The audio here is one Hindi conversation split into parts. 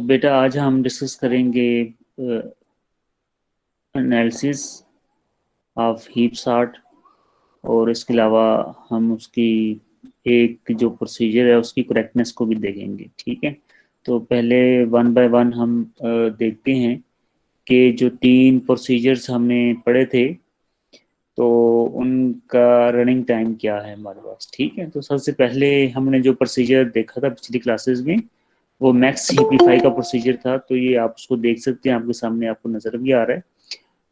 बेटा आज हम डिस्कस करेंगे एनालिसिस ऑफ हीप चार्ट और इसके अलावा हम उसकी एक जो प्रोसीजर है उसकी करेक्टनेस को भी देखेंगे। ठीक है, तो पहले वन बाय वन हम देखते हैं कि जो तीन प्रोसीजर्स हमने पढ़े थे तो उनका रनिंग टाइम क्या है हमारे पास। ठीक है, तो सबसे पहले हमने जो प्रोसीजर देखा था पिछली क्लासेस में वो मैक्स सिंपलीफाई का प्रोसीजर था। तो ये आप उसको देख सकते हैं, आपके सामने आपको नज़र भी आ रहा है।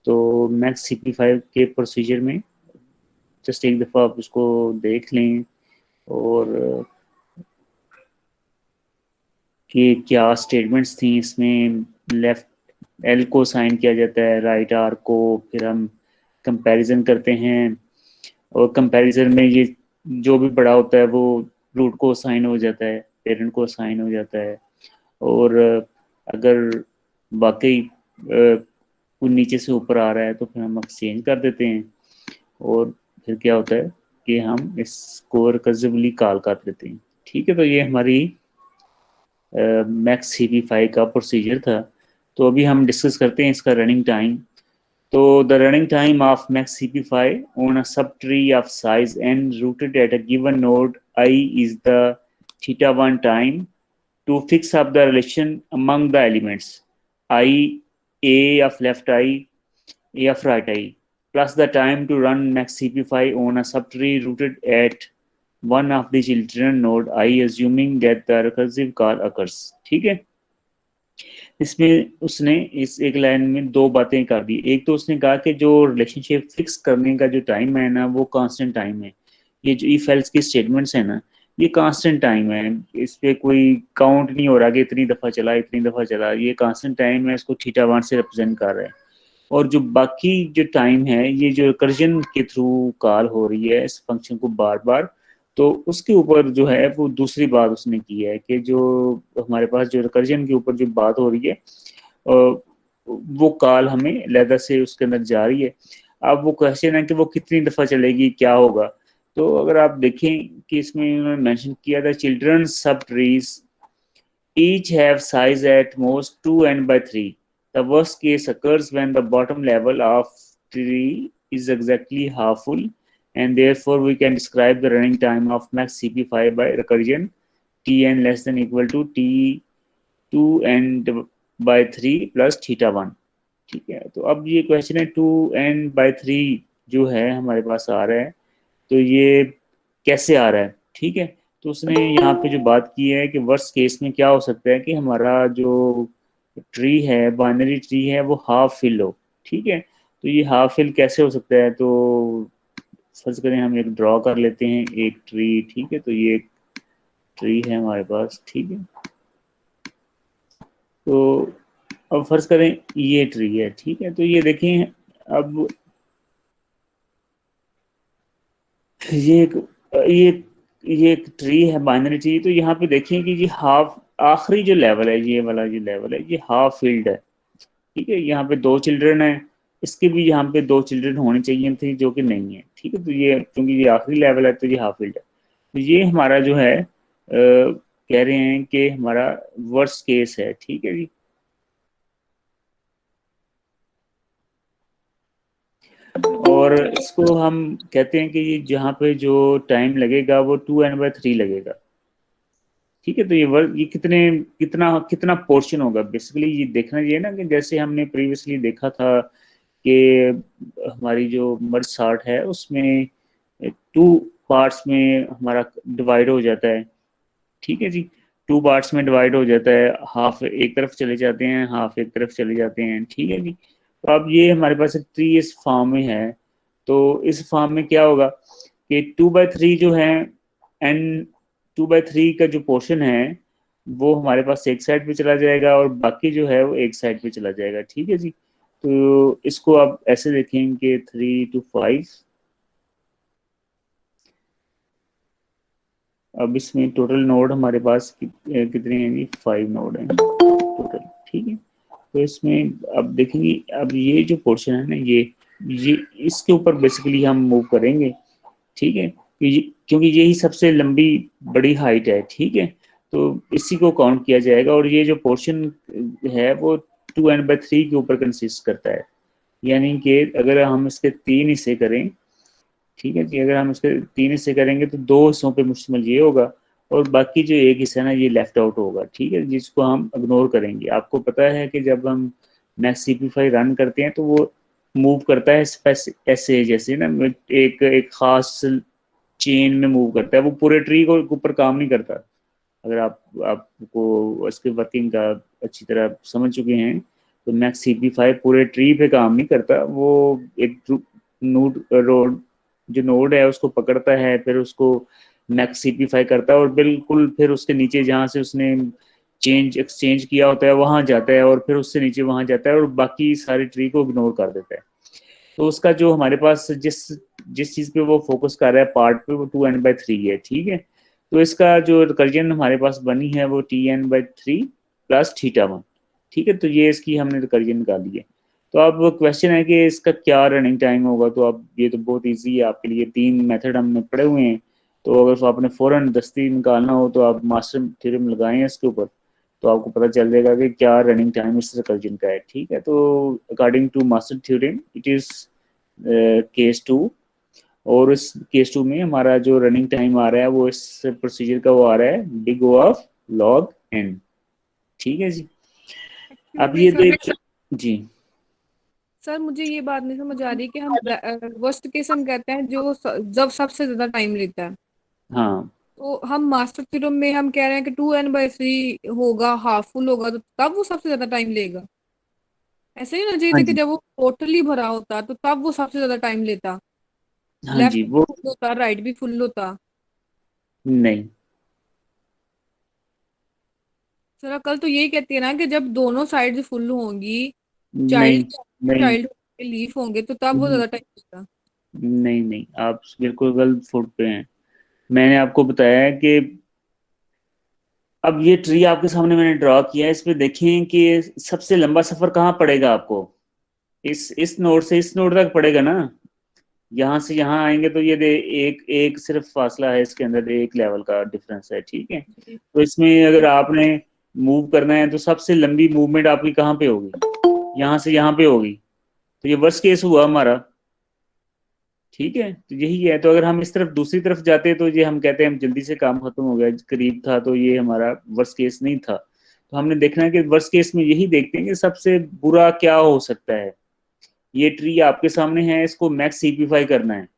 तो मैक्स सिंपलीफाई के प्रोसीजर में जस्ट एक दफ़ा आप उसको देख लें और कि क्या स्टेटमेंट्स थी इसमें। लेफ्ट एल को साइन किया जाता है, राइट आर को, फिर हम कंपैरिजन करते हैं और कंपैरिजन में ये जो भी बड़ा होता है वो रूट को साइन हो जाता है, पेरेंट को साइन हो जाता है। और अगर वाकई कोई नीचे से ऊपर आ रहा है तो फिर हम एक्सचेंज कर देते हैं और फिर क्या होता है कि हम इसको रिकर्सिवली कॉल कर देते हैं। ठीक है, तो ये हमारी मैक्स सीपी5 का प्रोसीजर था। तो अभी हम डिस्कस करते हैं इसका रनिंग टाइम। तो the running time of MaxCP5 on a subtree of size n rooted at a given node I is the theta 1 time to fix up the relation among the elements I, A of left I, A of right I, plus the time to run MaxCP5 on a subtree rooted at one of the children node I, assuming that the recursive call occurs। ठीक है, इसमें उसने इस एक लाइन में दो बातें कर दी। एक तो उसने कहा कि जो रिलेशनशिप फिक्स करने का जो टाइम है ना वो कांस्टेंट टाइम है। ये जो इफ एल्स की स्टेटमेंट्स है ना ये कांस्टेंट टाइम है, इस पे कोई काउंट नहीं हो रहा कि इतनी दफ़ा चला इतनी दफ़ा चला, ये कांस्टेंट टाइम है, इसको थीटा वन से रिप्रेजेंट कर रहा है। और जो बाकी जो टाइम है ये जो रिकर्जन के थ्रू कॉल हो रही है इस फंक्शन को बार बार, तो उसके ऊपर जो है वो दूसरी बात उसने की है कि जो हमारे पास जो रिकर्जन के ऊपर जो बात हो रही है वो कॉल हमें लैदा से उसके अंदर जा रही है। अब वो क्वेश्चन है कि वो कितनी दफ़ा चलेगी, क्या होगा। तो अगर आप देखें कि इसमें उन्होंने मेंशन किया था चिल्ड्रन सब trees each have size at most 2n/3। The worst case occurs when the bottom level of tree is exactly half full, and therefore we can describe the running time of max CP5 by recursion tn less than equal to t2n/3 plus theta 1। ठीक है, तो अब ये क्वेश्चन है 2n/3 जो है हमारे पास आ रहा है, तो ये कैसे आ रहा है। ठीक है, तो उसने यहाँ पे जो बात की है कि वर्स्ट केस में क्या हो सकता है कि हमारा जो ट्री है बाइनरी ट्री है वो हाफ फिल हो। ठीक है, तो ये हाफ फिल कैसे हो सकता है, तो फर्ज करें हम एक ड्रॉ कर लेते हैं एक ट्री। ठीक है, तो ये एक ट्री है हमारे पास। ठीक है, तो अब फर्ज करें ये ट्री है। ठीक है, तो ये देखें अब ये एक ये ये एक ट्री है बाइनरी ट्री। तो यहाँ पे देखें कि ये हाफ आखिरी जो लेवल है ये वाला जो लेवल है ये हाफ फील्ड है। ठीक है, यहाँ पे दो चिल्ड्रन है, इसके भी यहाँ पे दो चिल्ड्रन होने चाहिए थे जो कि नहीं है। ठीक है, तो ये क्योंकि ये आखिरी लेवल है तो ये हाफ फील्ड है। तो ये हमारा जो है कह रहे हैं कि हमारा वर्स्ट केस है। ठीक है जी, और इसको हम कहते हैं कि ये जहाँ पे जो टाइम लगेगा वो 2n/3 लगेगा। ठीक है, तो ये कितना कितना पोर्शन होगा बेसिकली ये देखना चाहिए ना, कि जैसे हमने प्रीवियसली देखा था कि हमारी जो मर्ज चार्ट है उसमें टू पार्ट्स में हमारा डिवाइड हो जाता है। ठीक है जी, टू पार्ट्स में डिवाइड हो जाता है, हाफ एक तरफ चले जाते हैं हाफ एक तरफ चले जाते हैं। ठीक है जी, तो अब ये हमारे पास एक ट्री इस फॉर्म में है। तो इस फॉर्म में क्या होगा कि 2/3 जो है एन 2/3 का जो पोर्शन है वो हमारे पास एक साइड पे चला जाएगा और बाकी जो है वो एक साइड पे चला जाएगा। ठीक है जी, तो इसको आप ऐसे देखेंगे 3 to 5। अब इसमें टोटल नोड हमारे पास कितने हैं जी, 5 नोड हैं टोटल। ठीक है, तो इसमें अब देखेंगे अब ये जो पोर्शन है ना ये इसके ऊपर बेसिकली हम मूव करेंगे। ठीक है, क्योंकि यही सबसे लंबी बड़ी हाइट है। ठीक है, तो इसी को काउंट किया जाएगा। और ये जो पोर्शन है वो 2n/3 के ऊपर कंसिस्ट करता है, यानी कि अगर हम इसके 3 हिस्से करें, ठीक है जी, अगर हम इसके 3 हिस्से करेंगे तो 2 हिस्सों पे मुश्तमिल ये होगा, और बाकी जो एक हिस्सा ना ये लेफ्ट आउट होगा, ठीक है, जिसको हम इग्नोर करेंगे। आपको पता है कि जब हम मैक्स सीपीफाई रन करते हैं तो वो मूव करता है ऐसे, जैसे ना एक एक खास चेन में मूव करता है, वो पूरे ट्री को ऊपर काम नहीं करता। अगर आपको इसके वर्किंग का अच्छी तरह समझ चुके हैं तो मैक्स सीपी5 पूरे ट्री पे काम नहीं करता, वो एक नोड रोड जो नोड है उसको पकड़ता है, फिर उसको मैक्स सीपी5 करता है, और बिल्कुल फिर उसके नीचे जहाँ से उसने चेंज एक्सचेंज किया होता है वहां जाता है, और फिर उससे नीचे वहां जाता है, और बाकी सारी ट्री को इग्नोर कर देता है। तो उसका जो हमारे पास जिस जिस चीज पे वो फोकस कर रहा है पार्ट पे, वो 2n/3 है, ठीक है। तो इसका जो रिकर्जन हमारे पास बनी है वो Tn/3 प्लस θ1, ठीक है। तो ये इसकी हमने रिकर्जन निकाली है। तो अब क्वेश्चन है कि इसका क्या रनिंग टाइम होगा। तो अब ये तो बहुत इजी है आपके लिए, 3 मेथड हमने पढ़े हुए हैं। तो अगर आपने फौरन दस्ती निकालना हो तो आप मास्टर थ्योरम लगाएं इसके ऊपर, तो आपको पता चल जाएगा कि क्या रनिंग टाइम इस रिकर्जन का है, ठीक है। तो according to master theorem it is case 2, और इस केस 2 में हमारा जो रनिंग टाइम आ रहा है वो इस प्रोसीजर का वो आ रहा है big O of log n, ठीक है जी। एक्चुअली अब में ये सर, देख जी। सर मुझे ये बात नहीं समझ आ रही कि हम वर्स्ट केस हम कहते हैं जो जब सबसे ज्यादा टाइम लेता है, हाँ तो हम मास्टर थ्योरम में हम कह रहे हैं कि 2n/3 होगा, हाफ फुल होगा, तो तब वो सबसे ज्यादा टाइम लेगा। ऐसे ही ना चाहिए हाँ था कि जी, जब वो टोटली भरा होता तो तब वो सबसे ज्यादा टाइम लेता, हाँ जी लेफ्ट भी वो फुल होता राइट भी फुल होता। नहीं। सर कल तो यही कहती है ना कि जब दोनों साइड फुल होंगी, नहीं चाइल्ड नहीं चाइल्ड के लीफ होंगे, तो तब वो ज्यादा टाइम लेगा। नहीं नहीं, आप बिल्कुल गलत फुट पे हैं। मैंने आपको बताया है कि अब ये ट्री आपके सामने मैंने ड्रॉ किया है, इस पे देखें कि सबसे लंबा सफर कहाँ पड़ेगा आपको। इस नोड से इस नोड तक पड़ेगा ना। यहाँ से यहाँ आएंगे तो ये एक एक सिर्फ फासला है इसके अंदर, एक लेवल का डिफरेंस है, ठीक है। जी तो इसमें अगर आपने मूव करना है तो सबसे लंबी मूवमेंट आपकी कहाँ पे होगी, यहाँ से यहाँ पे होगी। तो ये वर्स्ट केस हुआ हमारा, ठीक है। तो यही है। तो अगर हम इस तरफ दूसरी तरफ जाते तो ये हम कहते हैं हम जल्दी से काम खत्म हो गया, करीब था, तो ये हमारा वर्स्ट केस नहीं था। तो हमने देखना है कि वर्स्ट केस में यही देखते हैं कि सबसे बुरा क्या हो सकता है। ये ट्री आपके सामने है, इसको मैक्स सीपीफाई करना है।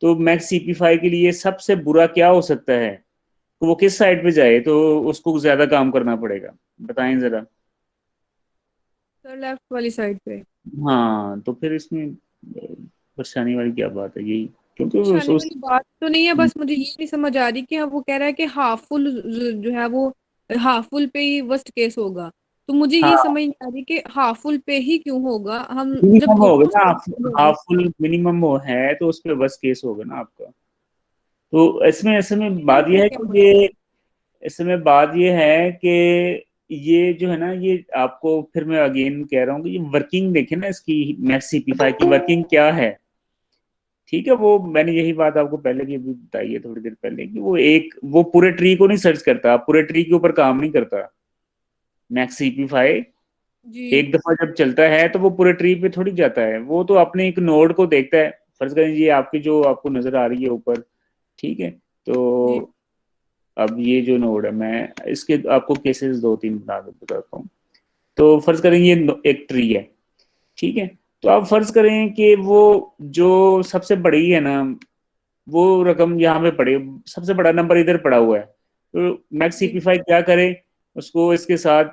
तो मैक्स सीपीफाई के लिए सबसे बुरा क्या हो सकता है, तो वो किस साइड पे जाए तो उसको ज्यादा काम करना पड़ेगा, बताएं जरा। सर लेफ्ट वाली साइड पे। हाँ, तो फिर इसमें परेशानी वाली क्या बात है, यही क्योंकि परेशानी वाली बात तो नहीं है, बस मुझे ये नहीं समझ आ रही कि वो कह रहा है कि हाफ फुल जो है वो हाफ फुल पे ही वर्स्ट केस होगा। तो मुझे ये हाँ, समझ नहीं आ रही कि हाफ फुल पे ही क्यों होगा, हम जब मिनिमम होगा दोनों ना, साइड फुल होंगी। हाफ फुल मिनिमम वो है तो उस पर बस केस होगा ना आपका। तो इसमें इसमें मिनिमम बात पे यह है क्या कि होगा? ये इसमें बात यह है कि ये जो है ना, ये आपको फिर मैं अगेन कह रहा हूँ कि ये वर्किंग देखें ना इसकी, मैक्स सीपीफाई की वर्किंग क्या है, ठीक है। वो मैंने यही बात आपको पहले भी अभी बताई है थोड़ी देर पहले कि वो पूरे ट्री को नहीं सर्च करता, पूरे ट्री के ऊपर काम नहीं करता। मैक्स सीपीफाई जी एक दफा जब चलता है तो वो पूरे ट्री पे थोड़ी जाता है, वो तो अपने एक नोड को देखता है। फर्ज करें ये आपकी जो आपको नजर आ रही है ऊपर, ठीक है। जी तो अब ये जो नोड है, मैं इसके आपको केसेस 2-3 बता के बताता हूँ। तो फर्ज करें ये एक ट्री है, ठीक है। तो आप फर्ज करें कि वो जो सबसे बड़ी है ना, वो रकम यहाँ पे पड़े, सबसे बड़ा नंबर इधर पड़ा हुआ है। तो मैक्स जी सीपीफाई क्या करे, उसको इसके साथ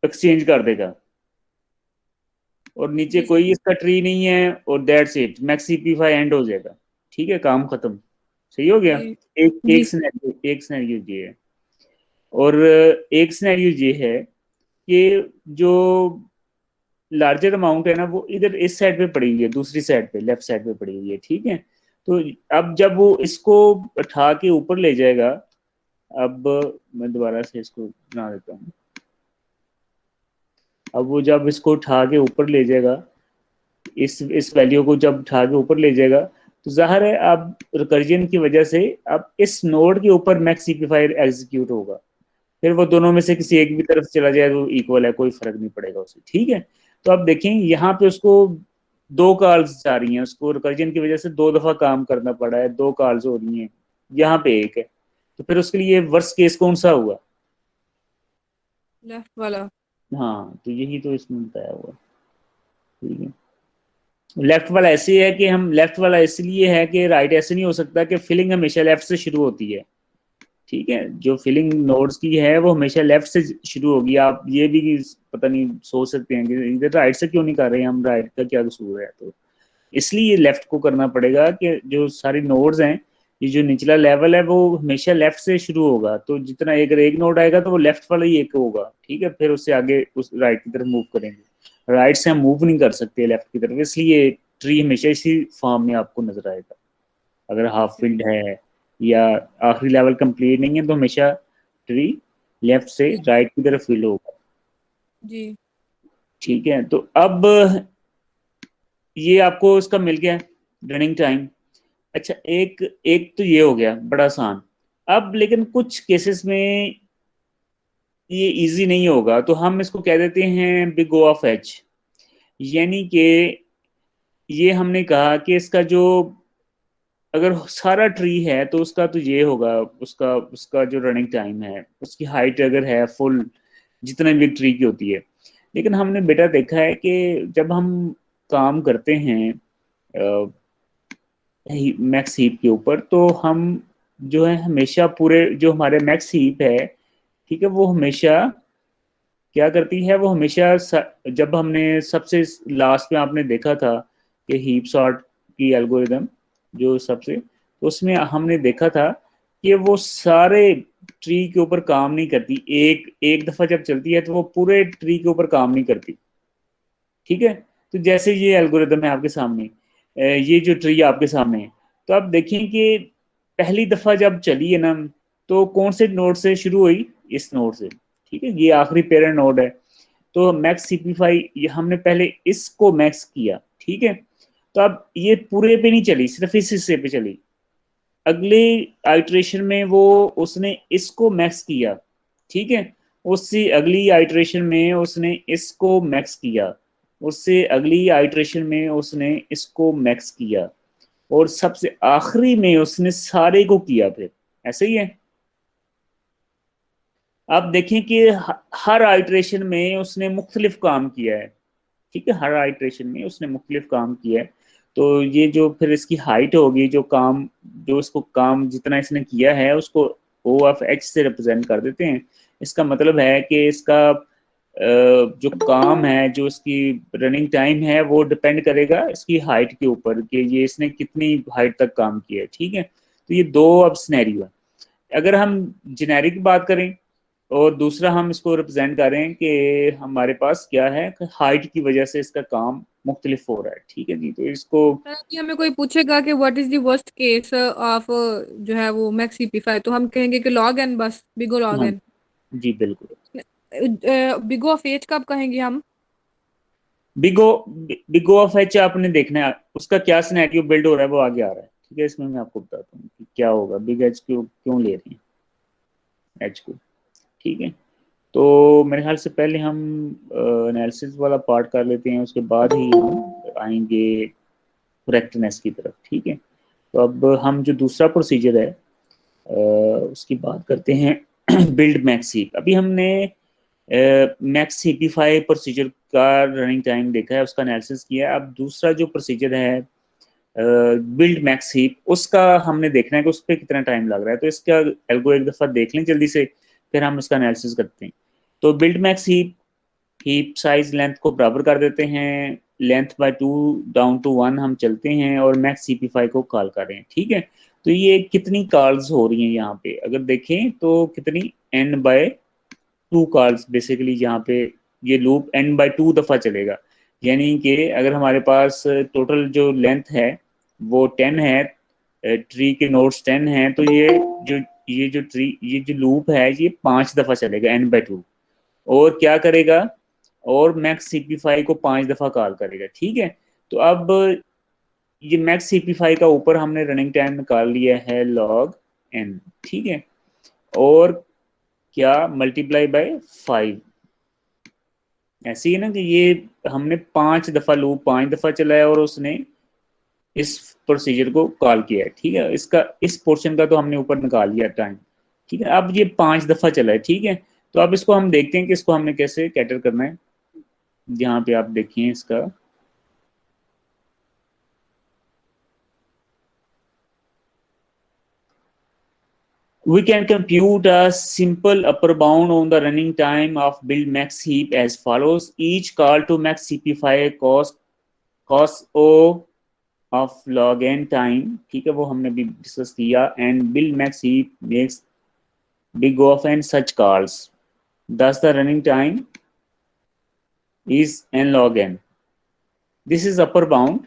एक्सचेंज कर देगा, और नीचे जी कोई इसका ट्री नहीं है, और दैट्स इट, मैक्स सीपीफाई एंड हो जाएगा, ठीक है, काम खत्म। सही हो गया। जी एक जी एक सिनेरियो ये है। और एक सिनेरियो ये है कि जो लार्जर अमाउंट है ना वो इधर इस साइड पे पड़ी हुई है, दूसरी साइड पे लेफ्ट साइड पे पड़ी हुई है, ठीक है। तो अब जब वो इसको उठा के ऊपर ले जाएगा, अब मैं दोबारा से इसको बना देता हूँ। अब वो जब इसको उठा के ऊपर ले जाएगा, इस वैल्यू को जब उठा के ऊपर ले जाएगा, तो जाहिर है अब रिकर्जन की वजह से अब इस नोड के ऊपर मैक्स सिम्प्लीफायर एग्जीक्यूट होगा। फिर वो दोनों में से किसी एक भी तरफ चला जाए तो इक्वल है, कोई फर्क नहीं पड़ेगा उसे, ठीक है। तो अब देखें यहाँ पे उसको दो कॉल्स जा रही हैं, उसको रिकर्जन की वजह से दो दफा काम करना पड़ा है, दो कॉल्स हो रही हैं, यहाँ पे एक है, तो फिर उसके लिए वर्स्ट केस कौन सा हुआ? लेफ्ट वाला। हाँ, तो यही तो इसमें बताया हुआ, ठीक है। लेफ्ट वाला ऐसे है कि हम लेफ्ट वाला इसलिए है कि राइट ऐसे नहीं हो सकता कि फिलिंग हमेशा लेफ्ट से शुरू होती है, ठीक है। जो फिलिंग नोड्स की है वो हमेशा लेफ्ट से शुरू होगी। आप ये भी पता नहीं सोच सकते हैं कि इधर राइट से क्यों नहीं कर रहे हैं हम, राइट का क्या कसूर है, तो इसलिए लेफ्ट को करना पड़ेगा कि जो सारी नोड्स हैं, ये जो निचला लेवल है वो हमेशा लेफ्ट से शुरू होगा, तो जितना अगर एक नोड आएगा तो वो लेफ्ट वाला ही एक होगा, ठीक है। फिर उससे आगे उस राइट की तरफ मूव करेंगे, राइट से हम मूव नहीं कर सकते लेफ्ट की तरफ, इसलिए ट्री हमेशा इसी फॉर्म में आपको नजर आएगा। अगर हाफ फिल्ड है या आखिरी लेवल कंप्लीट नहीं है तो हमेशा ट्री लेफ्ट से राइट की तरफ फिल होगा, जी। ठीक है। तो अब ये आपको इसका मिल गया रनिंग टाइम। अच्छा, एक एक तो ये हो गया बड़ा आसान। अब लेकिन कुछ केसेस में ये इजी नहीं होगा, तो हम इसको कह देते हैं बिग ओ ऑफ एच, यानी कि ये हमने कहा कि इसका जो अगर सारा ट्री है तो उसका तो ये होगा, उसका उसका जो रनिंग टाइम है, उसकी हाइट अगर है फुल जितने भी ट्री की होती है। लेकिन हमने बेटा देखा है कि जब हम काम करते हैं मैक्स हीप के ऊपर, तो हम जो है हमेशा पूरे जो हमारे मैक्स हीप है, ठीक है, वो हमेशा क्या करती है, वो हमेशा जब हमने सबसे लास्ट में आपने देखा था कि हीप सॉर्ट की एल्गोरिदम जो सबसे, तो उसमें हमने देखा था कि वो सारे ट्री के ऊपर काम नहीं करती, एक एक दफा जब चलती है तो वो पूरे ट्री के ऊपर काम नहीं करती, ठीक है। तो जैसे ये एल्गोरिदम है आपके सामने, ये जो ट्री आपके सामने है, तो आप देखें कि पहली दफा जब चली है ना, तो कौन से नोड से शुरू हुई? इस नोड से, ठीक है, ये आखिरी पेरेंट नोड है। तो मैक्स सिंप्लीफाई ये हमने पहले इसको मैक्स किया, ठीक है। तो अब ये पूरे पे नहीं चली, सिर्फ इस हिस्से पे चली। अगले आइट्रेशन में वो उसने इसको मैक्स किया, ठीक है। उससे अगली आइट्रेशन में उसने इसको मैक्स किया, उससे अगली आइट्रेशन में उसने इसको मैक्स किया, और सबसे आखिरी में उसने सारे को किया, फिर ऐसे ही है। आप देखें कि हर आइट्रेशन में उसने मुख्तलिफ काम किया है, ठीक है, हर आइट्रेशन में उसने मुख्तलिफ काम किया है। तो ये जो फिर इसकी हाइट होगी, जो काम जो इसको काम जितना इसने किया है उसको ओ ऑफ एच से रिप्रेजेंट कर देते हैं। इसका मतलब है कि इसका जो काम है, जो इसकी रनिंग टाइम है, वो डिपेंड करेगा इसकी हाइट के ऊपर कि ये इसने कितनी हाइट तक काम किया है, ठीक है। तो ये दो अब सिनेरियो है। अगर हम जेनेरिक बात करें और दूसरा हम इसको रिप्रेजेंट करें कि हमारे पास क्या है, हाइट की वजह से इसका काम मुख्तलिफ हो रहा है, ठीक है जी। तो इसको अभी हमें कोई पूछेगा कि what is the worst case of जो है वो मैक्स CP5, तो हम कहेंगे कि लॉग एन, बस बिगो लॉग हाँ एन। जी बिल्कुल। बिगो ऑफ एच कब कहेंगे हम? बिगो बिगो ऑफ एच आपने देखना है उसका क्या सिनेरियो बिल्ड हो रहा है, वो आगे आ रहा है, ठीक है। इसमें मैं आपको बताता हूँ कि क्या होगा, बिग एच क्यों क्यों ले रही है एच को, ठीक है। तो मेरे ख्याल से पहले हम एनालिसिस वाला पार्ट कर लेते हैं, उसके बाद ही हम आएंगे करेक्टनेस की तरफ, ठीक है। तो अब हम जो दूसरा प्रोसीजर है उसकी बात करते हैं बिल्ड मैक्सी। अभी हमने मैक्स सीपीफाई प्रोसीजर का रनिंग टाइम देखा है, उसका एनालिसिस किया है। अब दूसरा जो प्रोसीजर है बिल्ड मैक्स हीप, उसका हमने देखना है कि उस पर कितना टाइम लग रहा है। तो इसका एल्गो एक दफ़ा देख लें जल्दी से, फिर हम इसका एनालिसिस करते हैं। तो build max heap, heap size length को बराबर कर देते हैं, लेंथ बाय 2 डाउन टू 1 हम चलते हैं और मैक्स सीपीफाई को कॉल कर रहे हैं, ठीक है। तो ये कितनी कॉल्स हो रही हैं यहाँ पे अगर देखें तो कितनी, n बाय 2 कॉल्स बेसिकली यहाँ पे, ये लूप n बाय 2 दफ़ा चलेगा। यानी कि अगर हमारे पास टोटल जो लेंथ है वो 10 है, ट्री के नोड्स 10 हैं, तो जो ये जो लूप है ये 5 दफ़ा चलेगा n/2, और क्या करेगा, और मैक्स सीपीफाई को 5 दफ़ा कॉल करेगा, ठीक है। तो अब ये मैक्स सीपीफाई का ऊपर हमने रनिंग टाइम निकाल लिया है log n, ठीक है। और क्या मल्टीप्लाई बाय 5। ऐसे ही ना कि ये हमने 5 दफा लूप 5 दफा चलाया और उसने इस प्रोसीजर को कॉल किया है, ठीक है। इसका इस पोर्शन का तो हमने ऊपर निकाल लिया टाइम, ठीक है। अब ये 5 दफा चला है, ठीक है। तो अब इसको हम देखते हैं कि इसको हमने कैसे कैटर करना है। यहाँ पे आप देखिए इसका, we can compute a simple upper bound on the running time of build max heap as follows. Each call to max cp5 cos o of log n time, ठीक है, वो हमने भी डिस्कस किया। and build max heap makes big O of n such calls, thus the running time is n log n. This is upper bound,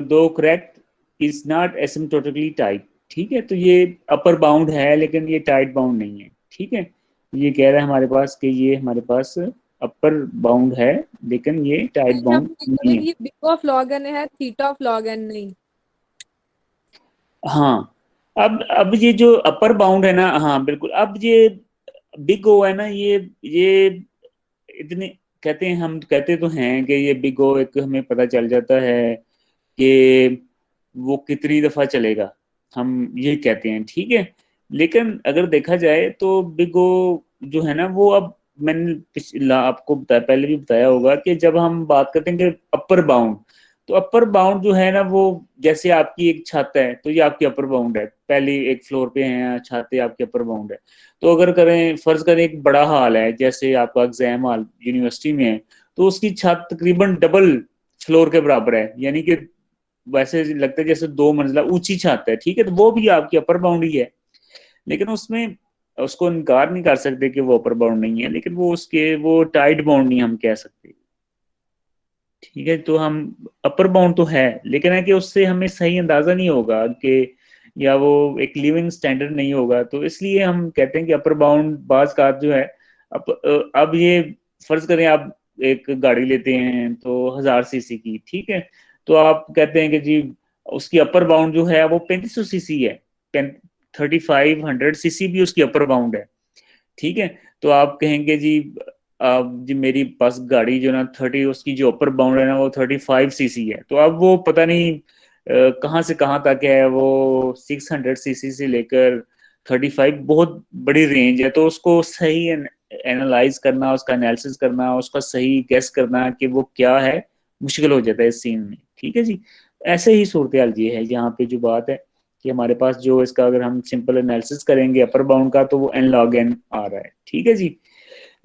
though correct is not asymptotically tight, ठीक है। तो ये अपर बाउंड है लेकिन ये टाइट बाउंड नहीं है, ठीक है। ये कह रहा है हमारे पास कि ये हमारे पास अपर बाउंड है लेकिन ये टाइट यहाँ बाउंड पे लिखा है नहीं कि है। ये बिग ऑफ लॉग एन है, थीटा ऑफ लॉग एन नहीं। हाँ, अब ये जो अपर बाउंड है ना, हाँ बिल्कुल, अब ये बिग ओ है ना, ये इतने कहते हैं, हम कहते तो हैं कि ये बिग ओ एक हमें पता चल जाता है कि वो कितनी दफा चलेगा, हम ये कहते हैं, ठीक है। लेकिन अगर देखा जाए तो बिग ओ जो है ना वो, अब मैंने पिछला आपको बताया, पहले भी बताया होगा कि जब हम बात करते हैं कि अपर बाउंड, तो अपर बाउंड जो है ना वो, जैसे आपकी एक छत है तो ये आपकी अपर बाउंड है, पहली एक फ्लोर पे है छत है, आपकी अपर बाउंड है। तो अगर करें, फर्ज करें एक बड़ा हॉल है, जैसे आपका एग्जाम हॉल यूनिवर्सिटी में है, तो उसकी छत तकरीबन डबल फ्लोर के बराबर है, यानी कि वैसे लगता है जैसे 2 मंजिला ऊंची छत है, ठीक है। तो वो भी आपकी अपर बाउंड ही है, लेकिन उसमें उसको इनकार नहीं कर सकते कि वो अपर बाउंड नहीं है, लेकिन वो उसके वो टाइट बाउंड नहीं हम कह सकते, ठीक है। तो हम अपर बाउंड तो है, लेकिन है कि उससे हमें सही अंदाजा नहीं होगा कि, या वो एक लिविंग स्टैंडर्ड नहीं होगा, तो इसलिए हम कहते हैं कि अपर बाउंड बाज का जो है। अब ये फर्ज करें आप एक गाड़ी लेते हैं तो 1000 सीसी की, ठीक है। तो आप कहते हैं कि जी उसकी अपर बाउंड जो है वो 3500 सीसी है, 3500 सीसी भी उसकी अपर बाउंड है, ठीक है। तो आप कहेंगे जी, अब जी मेरी पास गाड़ी जो ना 30, उसकी जो अपर बाउंड है ना वो 35 सीसी है, तो अब वो पता नहीं कहाँ से कहाँ तक है, वो 600 सीसी से लेकर 35, बहुत बड़ी रेंज है। तो उसको सही एनालाइज करना, उसका एनालिसिस करना, उसका सही गेस करना कि वो क्या है, मुश्किल हो जाता है इस सीन में, ठीक है जी। ऐसे ही सूरत हाल ये है यहाँ पे जो बात है कि हमारे पास जो इसका अगर हम सिंपल एनालिसिस करेंगे अपर बाउंड का, तो वो n log n आ रहा है, ठीक है जी।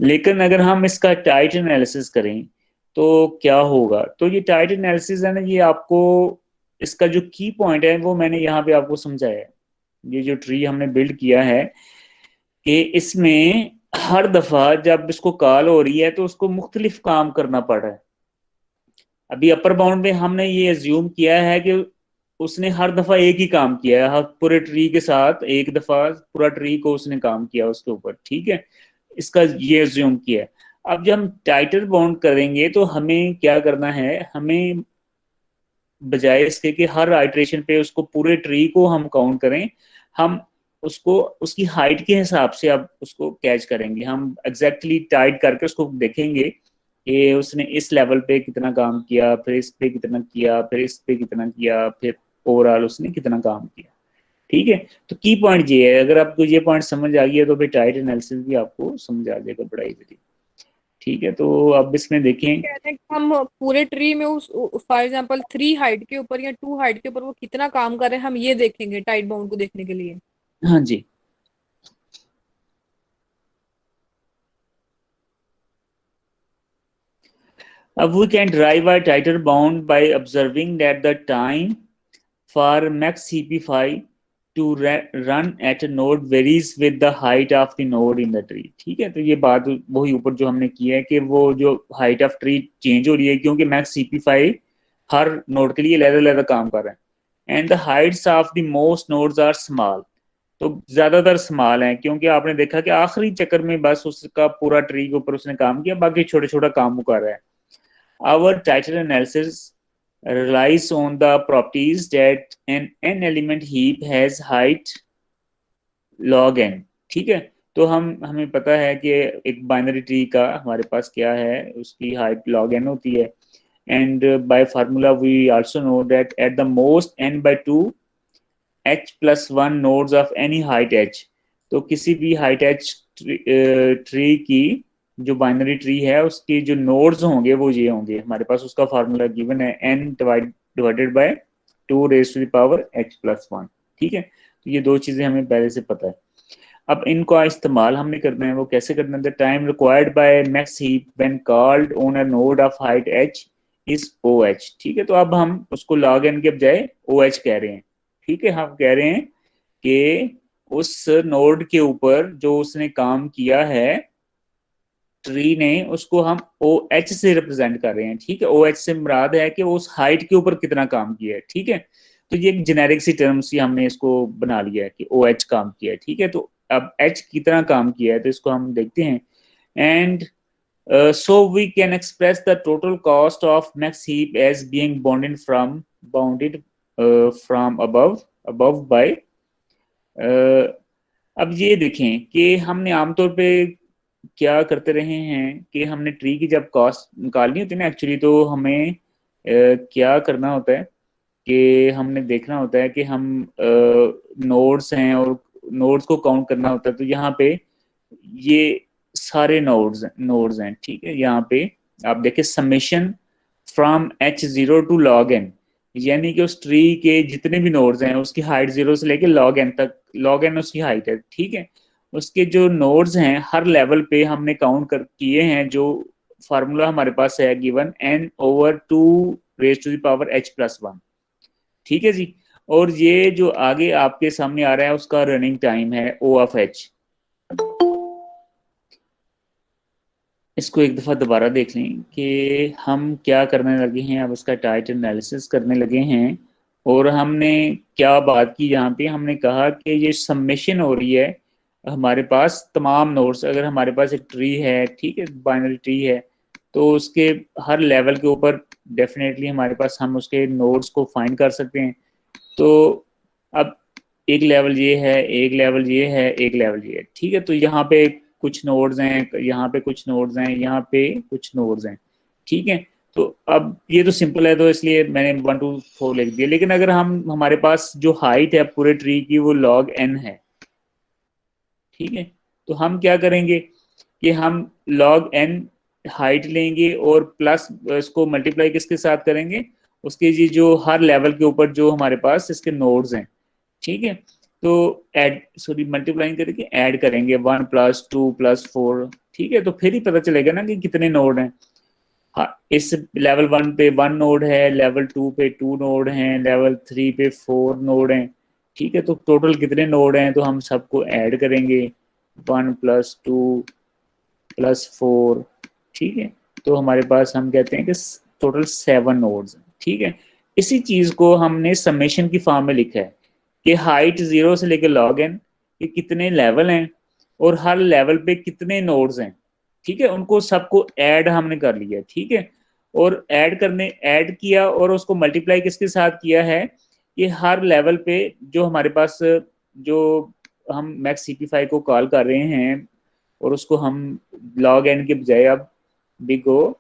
लेकिन अगर हम इसका टाइट एनालिसिस करें तो क्या होगा, तो ये टाइट एनालिसिस है ना, ये आपको इसका जो की पॉइंट है वो मैंने यहाँ पे आपको समझाया है। ये जो ट्री हमने बिल्ड किया है कि इसमें हर दफा जब इसको कॉल हो रही है तो उसको मुख्तलिफ काम करना पड़ रहा है। अभी अपर बाउंड में हमने ये एज्यूम किया है कि उसने हर दफा एक ही काम किया है, हर पूरे ट्री के साथ एक दफा पूरा ट्री को उसने काम किया उसके ऊपर, ठीक है। इसका ये एज्यूम किया है। अब जब हम टाइटर बाउंड करेंगे तो हमें क्या करना है, हमें बजाय इसके कि हर आइट्रेशन पे उसको पूरे ट्री को हम काउंट करें, हम उसको उसकी हाइट के हिसाब से अब उसको कैच करेंगे, हम एग्जैक्टली टाइट करके उसको देखेंगे कि उसने इस लेवल पे कितना काम किया, फिर इस पे कितना किया, फिर इस पे कितना किया, फिर ओवरऑल उसने कितना काम किया, ठीक है। तो की पॉइंट ये है, अगर आपको ये पॉइंट समझ आ गया तो फिर टाइट एनालिसिस भी आपको समझ आ जाएगा बड़ा इजीली, ठीक है। तो अब इसमें देखें, कह रहे हैं कि हम पूरे ट्री में उस फॉर एग्जांपल 3 हाइट के ऊपर या 2 हाइट के ऊपर वो कितना काम कर रहे हैं, हम ये देखेंगे टाइट बाउंड को देखने के लिए। हाँ जी। We can derive a tighter bound by observing that the time for max CP5 to run at a node varies with the height of the node in the tree, ठीक है। तो ये बात वही ऊपर जो हमने की है कि वो जो हाइट ऑफ ट्री चेंज हो रही है क्योंकि मैक्स CP5 हर नोड के लिए अलग-अलग काम कर रहे हैं, and the heights of the most nodes are small, तो ज्यादातर स्मॉल हैं क्योंकि आपने देखा कि आखिरी चक्कर में बस उसका पूरा ट्री के ऊपर उसने काम किया, बाकी छोटे छोटा काम वो कर रहा है। Our title analysis relies on the properties that an n-element heap has height log n, ठीक है। तो हमें पता है कि एक बाइनरी ट्री का हमारे पास क्या है, उसकी हाइट log n होती है। And by formula we also know that at the most n by 2 h+1 nodes of any height h। तो किसी भी हाइट h ट्री की जो बाइनरी ट्री है उसके जो नोड्स होंगे वो ये होंगे, हमारे पास उसका फार्मूला गिवन है n divided by 2 raise to the power h+1, ठीक है। तो ये दो चीजें हमें पहले से पता है। अब इनका इस्तेमाल हमने करना है, वो कैसे करना है? The time required by max heap when called on a node of height h is OH, ठीक है। तो अब हम उसको log n के बजाय OH कह रहे हैं, ठीक है। हम कह रहे हैं कि उस नोड के ऊपर जो उसने काम किया है ट्री ने, उसको हम OH से रिप्रेजेंट कर रहे हैं, ठीक है। OH से मुराद है कि उस हाइट के ऊपर कितना काम किया है, ठीक है। तो ये एक जेनेरिक सी टर्म सी हमने इसको बना लिया है कि OH काम किया है, ठीक है। तो अब H कितना काम किया है तो इसको हम देखते हैं। And so we can express the total cost of max heap as being bounded from above by अब ये देखें कि हमने आमतौर पे क्या करते रहे हैं कि हमने ट्री की जब कॉस्ट निकालनी होती है ना एक्चुअली, तो हमें क्या करना होता है कि हमने देखना होता है कि हम नोड्स हैं और नोड्स को काउंट करना होता है। तो यहाँ पे ये सारे नोड्स हैं, ठीक है। यहाँ पे आप देखिए summation from h0 to log n, यानी कि उस ट्री के जितने भी नोड्स हैं उसकी हाइट 0 से लेके log n तक, log n उसकी हाइट है, ठीक है। उसके जो नोड्स हैं हर लेवल पे हमने काउंट कर किए हैं, जो फार्मूला हमारे पास है given n/2 raise to the power h+1, ठीक है जी। और ये जो आगे आपके सामने आ रहा है उसका रनिंग टाइम है O ऑफ h। इसको एक दफ़ा दोबारा देख लें कि हम क्या करने लगे हैं। अब उसका टाइट एनालिसिस करने लगे हैं और हमने क्या बात की यहाँ पे, हमने कहा कि ये समेशन हो रही है हमारे पास तमाम नोड्स। अगर हमारे पास एक ट्री है, ठीक है, बाइनरी ट्री है, तो उसके हर लेवल के ऊपर डेफिनेटली हमारे पास हम उसके नोड्स को फाइंड कर सकते हैं। तो अब एक लेवल ये है, एक लेवल ये है, एक लेवल ये है, ठीक है। तो यहाँ पे कुछ नोड्स हैं, यहाँ पे कुछ नोड्स हैं, यहाँ पे कुछ नोड्स हैं, ठीक है। तो अब ये तो सिंपल है तो इसलिए मैंने 1 2 4 लिख दिया। लेकिन अगर हम हमारे पास जो हाइट है पूरे ट्री की वो log n है, ठीक है। तो हम क्या करेंगे कि हम log n हाइट लेंगे और प्लस इसको मल्टीप्लाई किसके साथ करेंगे, उसके जी जो हर लेवल के ऊपर जो हमारे पास इसके नोड्स हैं, ठीक है। तो ऐड सॉरी मल्टीप्लाइंग करके ऐड करेंगे 1 + 2 + 4, ठीक है। तो फिर ही पता चलेगा ना कि कितने नोड हैं। हाँ, इस लेवल 1 पे 1 नोड है, लेवल 2 पे 2 नोड हैं, लेवल 3 पे 4 नोड हैं, ठीक है। तो टोटल कितने नोड हैं तो हम सबको ऐड करेंगे 1 + 2 + 4, ठीक है। तो हमारे पास हम कहते हैं कि टोटल 7 नोड्स हैं, ठीक है। इसी चीज को हमने समेशन की फॉर्म में लिखा है कि हाइट 0 से लेकर log n कि कितने लेवल हैं और हर लेवल पे कितने नोड्स हैं, ठीक है। उनको सबको ऐड हमने कर लिया, ठीक है। और ऐड किया और उसको मल्टीप्लाई किसके साथ किया है कि हर लेवल पे जो हमारे पास जो हम मैक्स सीपी5 को कॉल कर रहे हैं और उसको हम log n के बजाय अब बिग O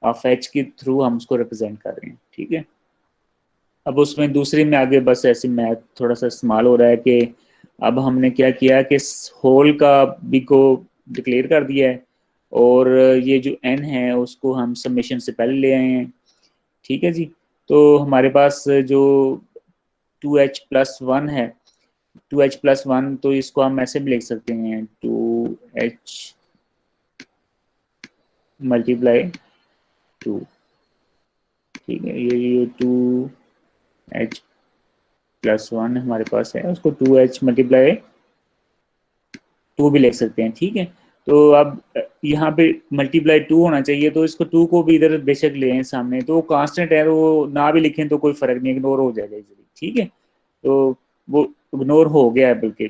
ऑफ h के थ्रू हम उसको रिप्रेजेंट कर रहे हैं, ठीक है। अब उसमें दूसरी में आगे बस ऐसे मैथ थोड़ा सा इस्तेमाल हो रहा है कि अब हमने क्या किया कि होल का बी को डिक्लेयर कर दिया है और ये जो n है उसको हम समेशन से पहले ले आए हैं, ठीक है जी। तो हमारे पास जो 2h+1 है, 2h+1, तो इसको हम ऐसे भी लिख सकते हैं 2h × 2, ठीक है। ये 2h+1 हमारे पास है, उसको 2h × 2 भी लिख सकते हैं, ठीक है। तो अब यहाँ पे मल्टीप्लाई 2 होना चाहिए, तो इसको 2 को भी इधर बेशक ले आए सामने, तो कांस्टेंट है तो वो ना भी लिखें तो कोई फर्क नहीं, इग्नोर हो जाएगा इजीली, ठीक है। तो वो इग्नोर हो गया है बल्कि,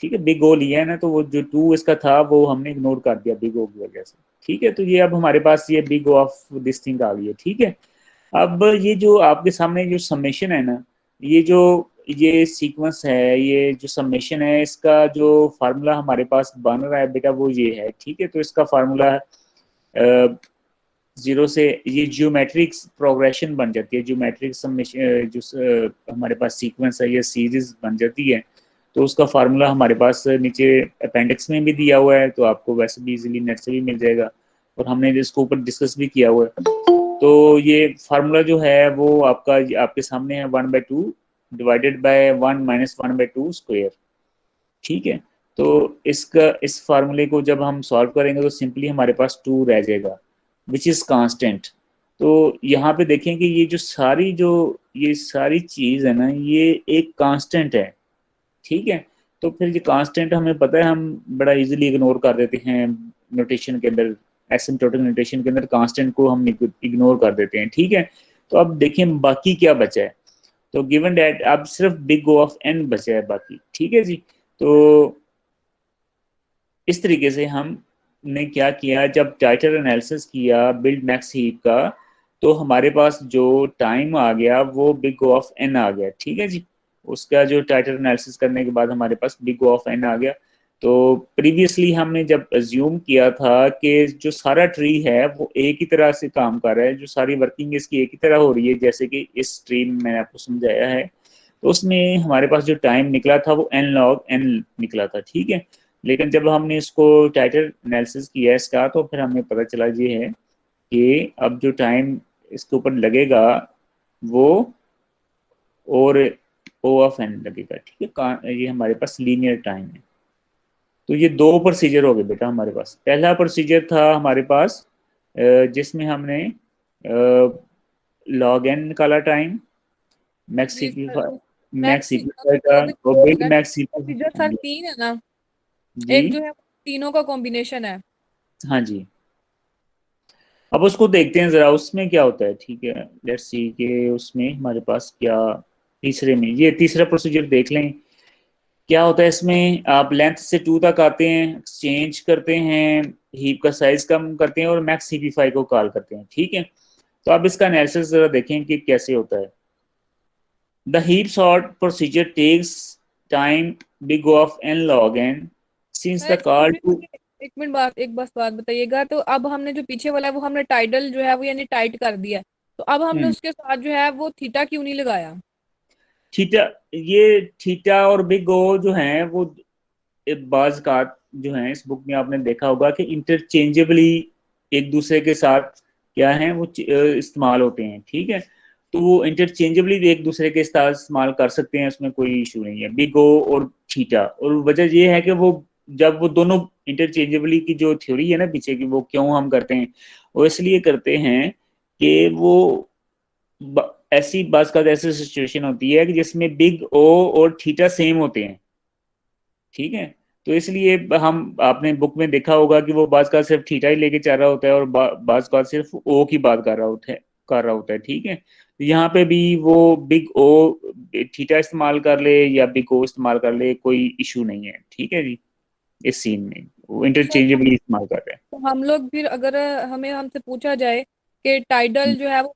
ठीक है। बिग O लिया है ना, तो वो जो 2 इसका था वो हमने इग्नोर कर दिया बिग O की वजह से, ठीक है। तो ये अब हमारे पास ये big O of this thing आ गई है, ठीक है। अब ये जो आपके सामने जो समेशन है ना, ये जो ये सीक्वेंस है, ये जो समेशन है, इसका जो फार्मूला हमारे पास बन रहा है बेटा वो ये है, ठीक है। तो इसका फार्मूला जीरो से ये जियोमेट्रिक प्रोग्रेशन बन जाती है, जियोमेट्रिक समेशन जो हमारे पास सीक्वेंस है, ये सीरीज बन जाती है। तो उसका फार्मूला हमारे पास नीचे अपेंडिक्स में भी दिया हुआ है, तो आपको वैसे भी इजीली नेट से भी मिल जाएगा, और हमने इसको ऊपर डिस्कस भी किया हुआ है। तो ये फार्मूला जो है वो आपका आपके सामने है, 1/2 डिवाइडेड बाय 1 - 1/2 स्क्वायर, ठीक है। तो इस फार्मूले को जब हम सॉल्व करेंगे तो सिंपली हमारे पास 2 रह जाएगा, विच इज़ कांस्टेंट। तो यहाँ पे देखें कि ये सारी चीज़ है ना, ये एक कांस्टेंट है, ठीक है। तो फिर ये कांस्टेंट हमें पता है, हम बड़ा इजीली इग्नोर कर देते हैं नोटेशन के अंदर, एसिम्प्टोटिक नोटेशन के अंदर कांस्टेंट को हम इग्नोर कर देते हैं, ठीक है। तो अब देखें बाकी क्या बचा है। तो गिवन डेट अब सिर्फ बिग O ऑफ n बचा है बाकी, ठीक है जी। तो इस तरीके से हमने क्या किया, जब टाइटर एनालिसिस किया बिल्ड मैक्स हीप का, तो हमारे पास जो टाइम आ गया वो बिग O ऑफ n आ गया, ठीक है जी। उसका जो टाइटर एनालिसिस करने के बाद हमारे पास बिग O ऑफ n आ गया। तो प्रीवियसली हमने जब अज्यूम किया था कि जो सारा ट्री है वो एक ही तरह से काम कर रहा है, जो सारी वर्किंग इसकी एक ही तरह हो रही है, जैसे कि इस ट्री में मैंने आपको समझाया है, तो उसमें हमारे पास जो टाइम निकला था वो n log n निकला था, ठीक है। लेकिन जब हमने इसको टाइटर एनालिसिस किया इसका, तो फिर हमें पता चला ये है कि अब जो टाइम इसके ऊपर लगेगा वो और O ऑफ n लगेगा, ठीक है। ये हमारे पास लीनियर टाइम है। तो ये 2 प्रोसीजर हो गए बेटा हमारे पास। पहला प्रोसीजर था हमारे पास जिसमें हमने लॉग एन निकाला time, max G CP sir, max max CP का, और big max procedure sir CP. 3 है ना, जी एक जो है तीनों का कॉम्बिनेशन है। हाँ जी। अब उसको देखते हैं जरा उसमें क्या होता है, ठीक है। लेट्स सी कि उसमें हमारे पास क्या, तीसरे में ये तीसरा प्रोसीजर देख लें क्या होता है। इसमें आप लेंथ से 2 तक आते हैं, एक्सचेंज करते हैं, हीप का साइज कम करते हैं और मैक्स सीपी को कॉल करते हैं, ठीक है। तो अब इसका एनालिसिस जरा देखें कि कैसे होता है। The heap sort procedure takes time big O of n log n since sir the call to। एक मिनट एक बस बात बताइएगा। तो अब हमने जो पीछे वाला है वो हमने टाइटल जो है वो यानी टाइट कर दिया है, तो अब हमने उसके साथ जो है वो थीटा क्यों नहीं लगाया? थीटा, ये थीटा और बिग O जो हैं वो बाज का जो है इस बुक में आपने देखा होगा कि इंटरचेंजेबली एक दूसरे के साथ क्या है वो इस्तेमाल होते हैं, ठीक है। तो वो इंटरचेंजेबली एक दूसरे के साथ इस्तेमाल कर सकते हैं, उसमें कोई इशू नहीं है, बिग O और थीटा। और वजह ये है कि वो जब वो दोनों इंटरचेंजेबली की जो थ्योरी है ना पीछे की, वो क्यों हम करते हैं, वो इसलिए करते हैं कि वो ऐसी बस का ऐसी सिचुएशन होती है कि जिसमें बिग O और थीटा सेम होते हैं, ठीक है। तो इसलिए हम आपने बुक में देखा होगा कि वो बाज का सिर्फ थीटा ही लेके चल रहा होता है और बाज का सिर्फ ओ की बात कर रहा होता है, ठीक है। तो यहाँ पे भी वो बिग O थीटा इस्तेमाल कर ले या बिग O इस्तेमाल कर ले, कोई इशू नहीं है, ठीक है जी। इस सीन में वो सर इंटरचेंजेबली इस्तेमाल कर रहे हैं। तो हम लोग फिर अगर हमें हमसे पूछा जाए कि टाइडल जो है वो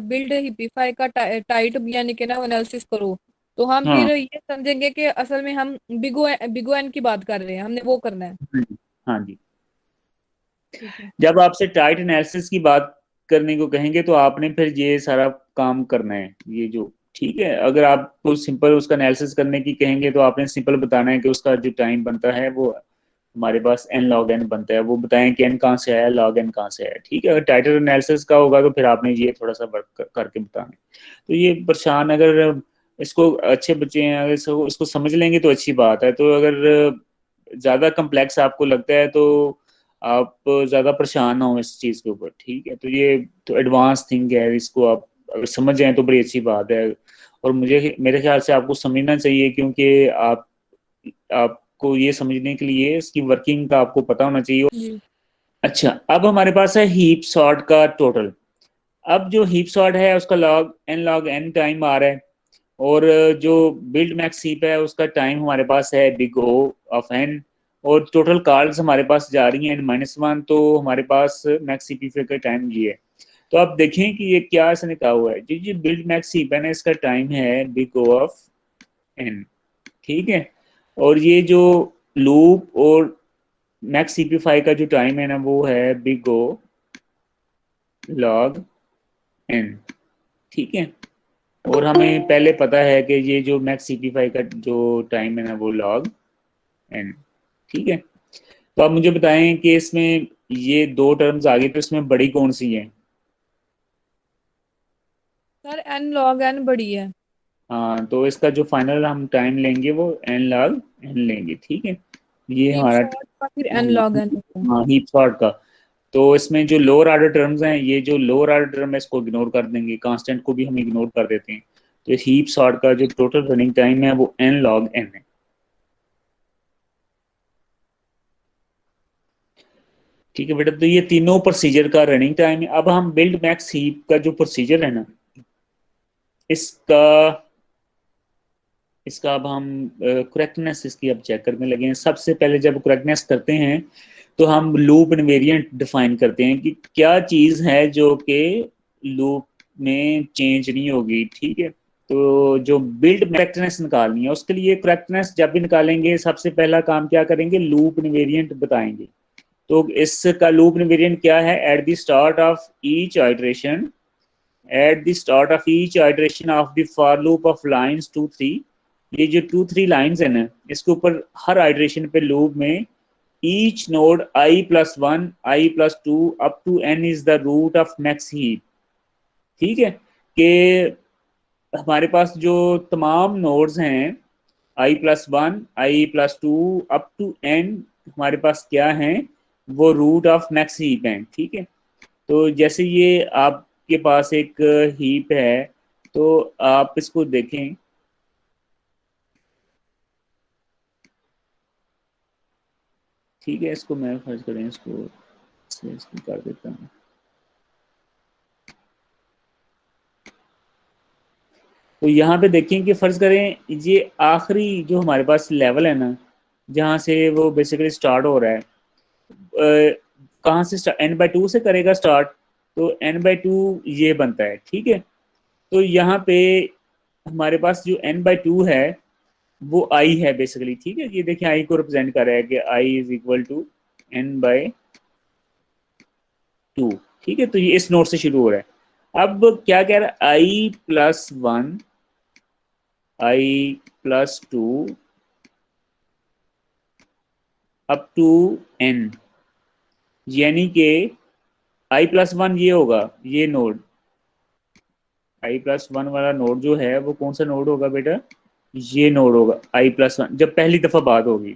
बिल्ड हिपिफाई का टाइट यानी कि ना एनालिसिस करो, तो हम हाँ फिर ये समझेंगे कि असल में हम बिगो एन की बात कर रहे हैं, हमने वो करना है। हाँ जी। ठीक है। जब आपसे टाइट एनालिसिस की बात करने को कहेंगे तो आपने फिर ये सारा काम करना है, ये जो, ठीक है। अगर आपको सिंपल उसका एनालिसिस करने की कहेंगे तो आपने सिंपल बताना है कि उसका जो टाइम बनता है वो हमारे पास n log n बनता है, वो बताएं कि n कहाँ से आया, log n कहाँ से आया, ठीक है। अगर टाइटल एनालिसिस का होगा तो फिर आपने ये थोड़ा सा वर्क करके बताना है। तो ये परेशान, अगर इसको अच्छे बच्चे हैं, अगर इसको समझ लेंगे तो अच्छी बात है। तो अगर ज़्यादा कम्प्लेक्स आपको लगता है तो आप ज़्यादा परेशान ना हो इस चीज़ के ऊपर, ठीक है। तो ये तो एडवांस थिंग है, इसको आप अगर समझ जाएं तो बड़ी अच्छी बात है। और मेरे ख्याल से आपको समझना चाहिए, क्योंकि आपको ये समझने के लिए इसकी वर्किंग का आपको पता होना चाहिए। जी अच्छा, अब हमारे पास है हीप सॉर्ट का टोटल। अब जो हीप सॉर्ट है उसका log n टाइम आ रहा है, और जो बिल्ड मैक्स हीप है उसका टाइम हमारे पास है बिग O ऑफ n, और टोटल कॉल्स हमारे पास जा रही हैं n-1, तो हमारे पास मैक्स सीपी का टाइम ये है। तो आप देखें कि ये क्या इसने कहा हुआ है, जी जी बिल्ड मैक्स हीप है ना, इसका टाइम है बिग O ऑफ n, ठीक है। और ये जो लूप और मैक्स सीपीफाई का जो टाइम है ना वो है बिग ओ लॉग n, ठीक है। और हमें पहले पता है कि ये जो मैक्स सीपीफाई का जो टाइम है ना वो लॉग n, ठीक है। तो आप मुझे बताएं कि इसमें ये दो टर्म्स आ गई तो इसमें बड़ी कौन सी है? सर n log n बड़ी है। हाँ, तो इसका जो फाइनल हम टाइम लेंगे वो n log n लेंगे, ठीक है। ये हीप हमारा सॉर्ट का फिर n log n होता है। हाँ हीप सॉर्ट का। तो इसमें जो लोअर ऑर्डर टर्म्स हैं, ये जो लोअर ऑर्डर टर्म है इसको इग्नोर कर देंगे, कांस्टेंट को भी हम इग्नोर कर देते हैं। तो इस हीप सॉर्ट का जो टोटल रनिंग टाइम है वो n log n है, ठीक है बेटा। तो ये तीनों प्रोसीजर का रनिंग टाइम है। अब हम बिल्ड मैक्स हीप का जो प्रोसीजर है ना इसका इसका अब हम करेक्टनेस इसकी अब चेक करने लगे हैं। सबसे पहले जब करेक्टनेस करते हैं तो हम लूप इनवेरिएंट डिफाइन करते हैं कि क्या चीज़ है जो कि लूप में चेंज नहीं होगी, ठीक है। तो जो बिल्ड करेक्टनेस निकालनी है उसके लिए करेक्टनेस जब भी निकालेंगे सबसे पहला काम क्या करेंगे, लूप इनवेरिएंट बताएंगे। तो इसका लूप इनवेरिएंट क्या है, at the start of each iteration of the for loop of lines 2 3। ये जो 2 3 लाइंस है ना इसके ऊपर हर आइटरेशन पे लूप में each node i+1 i+2 up to n is the root of max heap, ठीक है। कि हमारे पास जो तमाम नोड्स हैं i+1 i+2 up to n हमारे पास क्या हैं, वो रूट ऑफ मैक्स हीप हैं, ठीक है। तो जैसे ये आपके पास एक हीप है तो आप इसको देखें, ठीक है। इसको मैं फर्ज करें इसको कर देता हूँ। तो यहाँ पे देखें कि फर्ज करें ये आखिरी जो हमारे पास लेवल है ना जहाँ से वो बेसिकली स्टार्ट हो रहा है, कहाँ से n/2 से करेगा स्टार्ट, तो n/2 ये बनता है, ठीक है। तो यहाँ पे हमारे पास जो n/2 है वो i है बेसिकली, ठीक है। ये देखिए i को रिप्रेजेंट कर रहा है कि i is equal to n/2, ठीक है। तो ये इस नोट से शुरू हो रहा है। अब क्या कह रहा है, i+1 i+2 up to n, यानी कि i+1 ये होगा, ये नोड i+1 वाला नोड जो है वो कौन सा नोड होगा बेटा, ये नोड होगा i+1। जब पहली दफा बात होगी,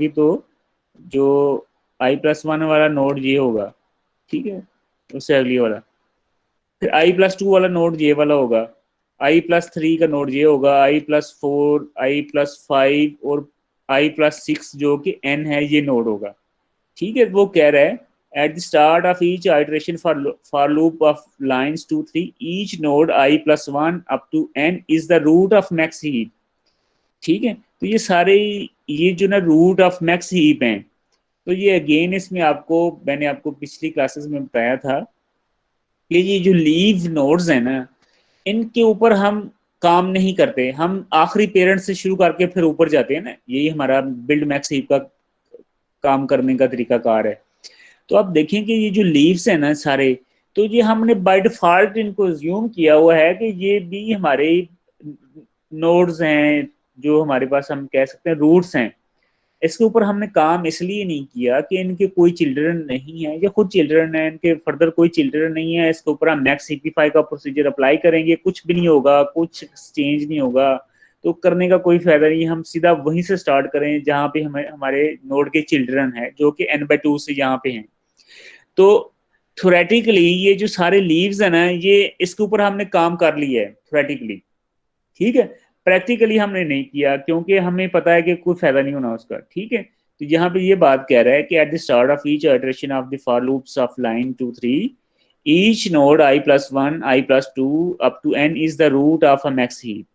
तो जो i+1 वाला नोड ये होगा, ठीक है। उससे अगली वाला फिर i+2 वाला नोड ये वाला होगा, i+3 का नोड ये होगा, i+4 i+5 और i+6 जो कि n है ये नोड होगा, ठीक है। वो कह रहा है at the start of each iteration for loop of lines 2 3 each node i+1 up to n is the root of max heap, ठीक है। तो ये सारे ये जो ना रूट ऑफ मैक्स हीप हैं, तो ये अगेन इसमें आपको मैंने आपको पिछली क्लासेस में बताया था कि ये जो लीव नोड्स हैं ना इनके ऊपर हम काम नहीं करते, हम आखिरी पेरेंट से शुरू करके फिर ऊपर जाते हैं ना, यही हमारा बिल्ड मैक्स हीप का काम करने का तरीकाकार है। तो आप देखें कि ये जो लीव्स है ना सारे, तो ये हमने बाय डिफॉल्ट इनको अज्यूम किया हुआ है कि ये भी हमारे नोड्स हैं, जो हमारे पास हम कह सकते हैं रूट्स हैं। इसके ऊपर हमने काम इसलिए नहीं किया कि इनके कोई चिल्ड्रन नहीं है या खुद चिल्ड्रन है, इनके फर्दर कोई चिल्ड्रन नहीं है। इसके ऊपर हम मैक्स सिंप्लीफाई का प्रोसीजर अप्लाई करेंगे, कुछ भी नहीं होगा, कुछ चेंज नहीं होगा। तो करने का कोई फायदा नहीं, हम सीधा वहीं से स्टार्ट करें जहाँ पे हमें हमारे नोड के चिल्ड्रन है जो कि n/2 से यहाँ पे हैं। तो थोरेटिकली ये जो सारे लीव्स है ना ये इसके ऊपर हमने काम कर लिया है थोरेटिकली, ठीक है। प्रैक्टिकली हमने नहीं किया क्योंकि हमें पता है कि कोई फायदा नहीं होना उसका, ठीक है। तो यहाँ पे ये बात कह रहा है कि at the start of each iteration of the for loops of line 2 3 each node i+1 i+2 up to n is the root of a max heap,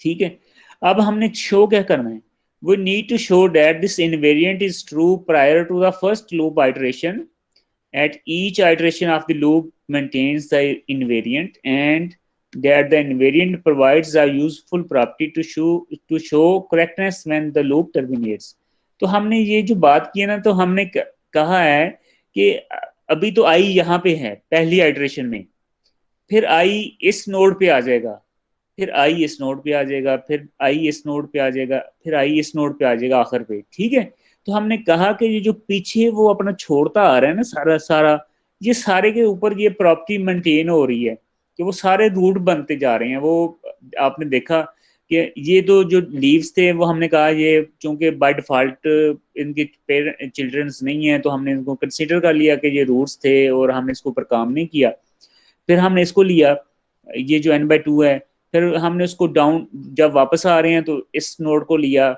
ठीक है। अब हमने शो क्या करना है, we need to show that this invariant is true prior to the first loop iteration. At each iteration of the loop maintains the invariant and that the invariant provides a useful property to show correctness when the loop terminates। तो हमने ये जो बात की है ना, तो हमने कहा है कि अभी तो आई यहाँ पे है पहली आइटरेशन में, फिर आई इस नोड पे आ जाएगा, फिर आई इस नोड पे आ जाएगा, फिर आई इस नोड पे आ जाएगा, फिर आई इस नोड पे आ जाएगा आखिर पे, ठीक है। तो हमने कहा कि ये जो पीछे वो अपना छोड़ता आ रहा है ना सारा सारा, ये सारे के ऊपर ये प्रॉपर्टी मेंटेन हो रही है कि वो सारे रूट बनते जा रहे हैं। वो आपने देखा कि ये तो जो लीव्स थे वो हमने कहा ये चूंकि बाय डिफॉल्ट इनके चिल्ड्रंस नहीं है, तो हमने इनको कंसिडर कर लिया कि ये रूट्स थे और हमने इसके ऊपर काम नहीं किया। फिर हमने इसको लिया, ये जो n/2 है, फिर हमने उसको डाउन जब वापस आ रहे हैं तो इस नोड को लिया,